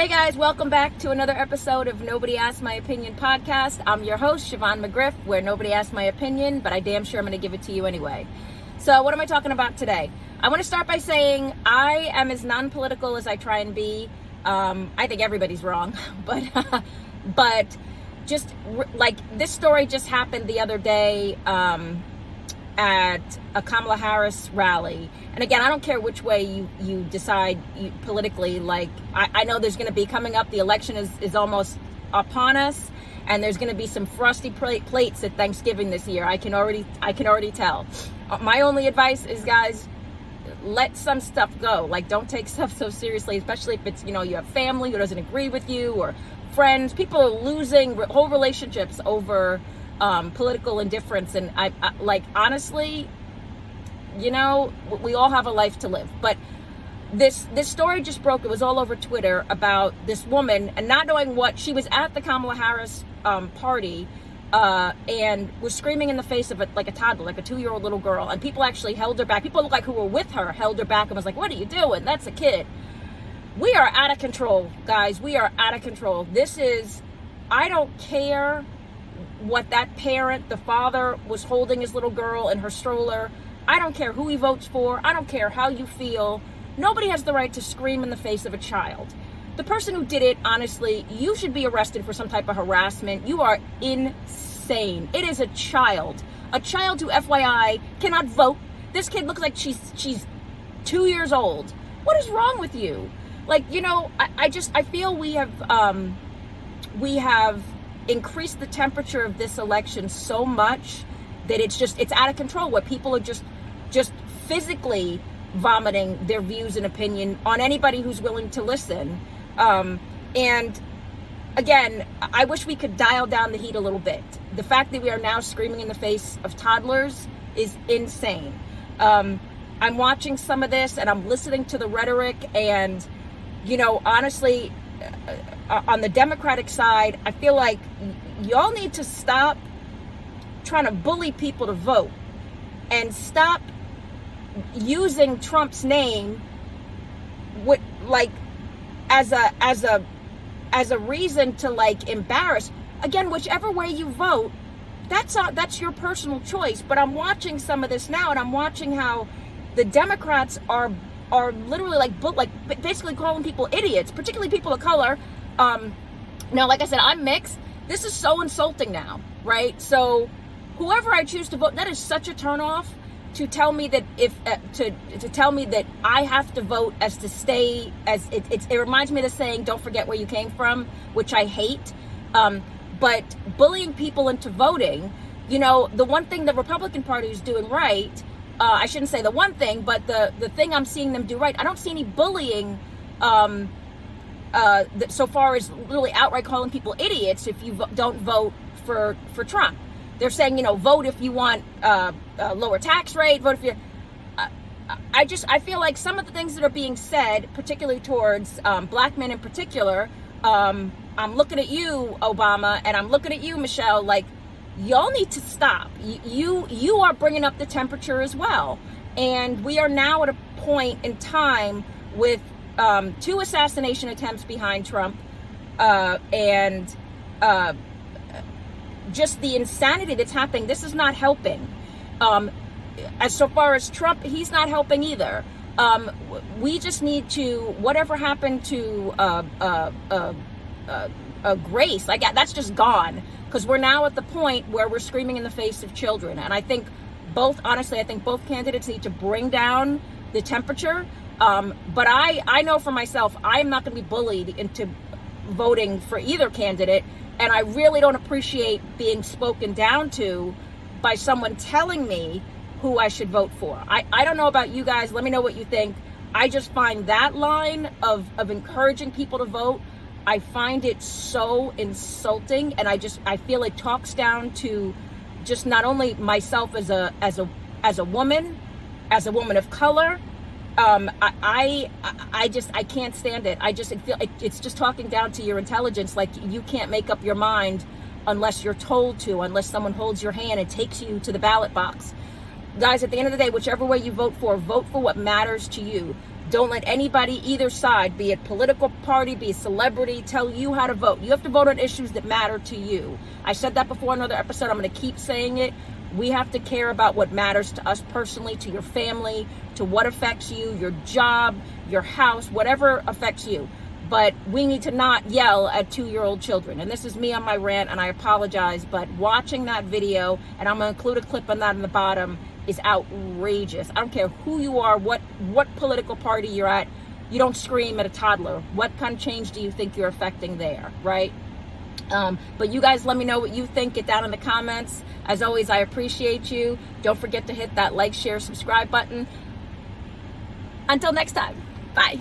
Hey guys, welcome back to another episode of Nobody Asked My Opinion podcast. I'm your host, Siobhan McGriff, where nobody asked my opinion, but I damn sure I'm going to give it to you anyway. So what am I talking about today? I want to start by saying I am as non-political as I try and be. I think everybody's wrong, but just like this story just happened the other day at a Kamala Harris rally. And again, I don't care which way you decide politically. Like, I know there's going to be coming up, the election is almost upon us, and there's going to be some frosty plates at Thanksgiving this year. I can already tell. My only advice is, guys, let some stuff go. Like, don't take stuff so seriously, especially if it's, you have family who doesn't agree with you, or friends. People are losing whole relationships over political indifference. And I like, honestly, we all have a life to live. But this story just broke. It was all over Twitter about this woman, and not knowing what she was at the Kamala Harris party, and was screaming in the face of like a toddler, like a 2-year-old little girl. And people actually held her back. People who were with her held her back and was like, "What are you doing? That's a kid." We are out of control, guys. We are out of control. I don't care what that parent, the father, was holding his little girl in her stroller. I don't care who he votes for. I don't care how you feel. Nobody has the right to scream in the face of a child. The person who did it, honestly, you should be arrested for some type of harassment. You are insane. It is a child who, FYI, cannot vote. This kid looks like she's 2 years old. What is wrong with you? Like, I feel we have increased the temperature of this election so much that it's out of control, where people are just physically vomiting their views and opinion on anybody who's willing to listen. And again, I wish we could dial down the heat a little bit. The fact that we are now screaming in the face of toddlers is insane. I'm watching some of this and I'm listening to the rhetoric, and honestly, on the Democratic side, I feel like y'all need to stop trying to bully people to vote, and stop using Trump's name as a reason to embarrass. Again, whichever way you vote, that's your personal choice. But I'm watching some of this now, and I'm watching how the Democrats are literally basically calling people idiots, particularly people of color. Now, like I said, I'm mixed. This is so insulting now, right? So whoever I choose to vote, that is such a turnoff. To tell me that to tell me that I have to vote as to stay as it reminds me of the saying, "Don't forget where you came from," which I hate. But bullying people into voting, the one thing the Republican Party is doing right. I shouldn't say the one thing, but the thing I'm seeing them do right. I don't see any bullying. So far as literally outright calling people idiots if you don't vote for Trump. They're saying, vote if you want a lower tax rate, vote if you... I feel like some of the things that are being said, particularly towards black men in particular, I'm looking at you, Obama, and I'm looking at you, Michelle, like, y'all need to stop. You are bringing up the temperature as well. And we are now at a point in time with 2 assassination attempts behind Trump, and just the insanity that's happening. This is not helping. As so far as Trump, he's not helping either. We just need to, whatever happened to Grace, that's just gone, because we're now at the point where we're screaming in the face of children. And I think both candidates need to bring down the temperature. But I know for myself, I'm not going to be bullied into voting for either candidate. And I really don't appreciate being spoken down to by someone telling me who I should vote for. I don't know about you guys. Let me know what you think. I just find that line of encouraging people to vote, I find it so insulting. And I feel it talks down to just not only myself as a woman of color. I can't stand it. I feel it's just talking down to your intelligence. Like, you can't make up your mind unless you're told to, unless someone holds your hand and takes you to the ballot box. Guys, at the end of the day, whichever way you vote for what matters to you. Don't let anybody, either side, be it political party, be a celebrity, tell you how to vote. You have to vote on issues that matter to you. I said that before in another episode. I'm going to keep saying it. We have to care about what matters to us personally, to your family, to what affects you, your job, your house, whatever affects you. But we need to not yell at 2-year-old children. And this is me on my rant, and I apologize, but watching that video, and I'm going to include a clip on that in the bottom, is outrageous. I don't care who you are, what political party you're at. You don't scream at a toddler. What kind of change do you think you're affecting there, right? But you guys let me know what you think. Get down in the comments. As always, I appreciate you. Don't forget to hit that like, share, subscribe button. Until next time, bye.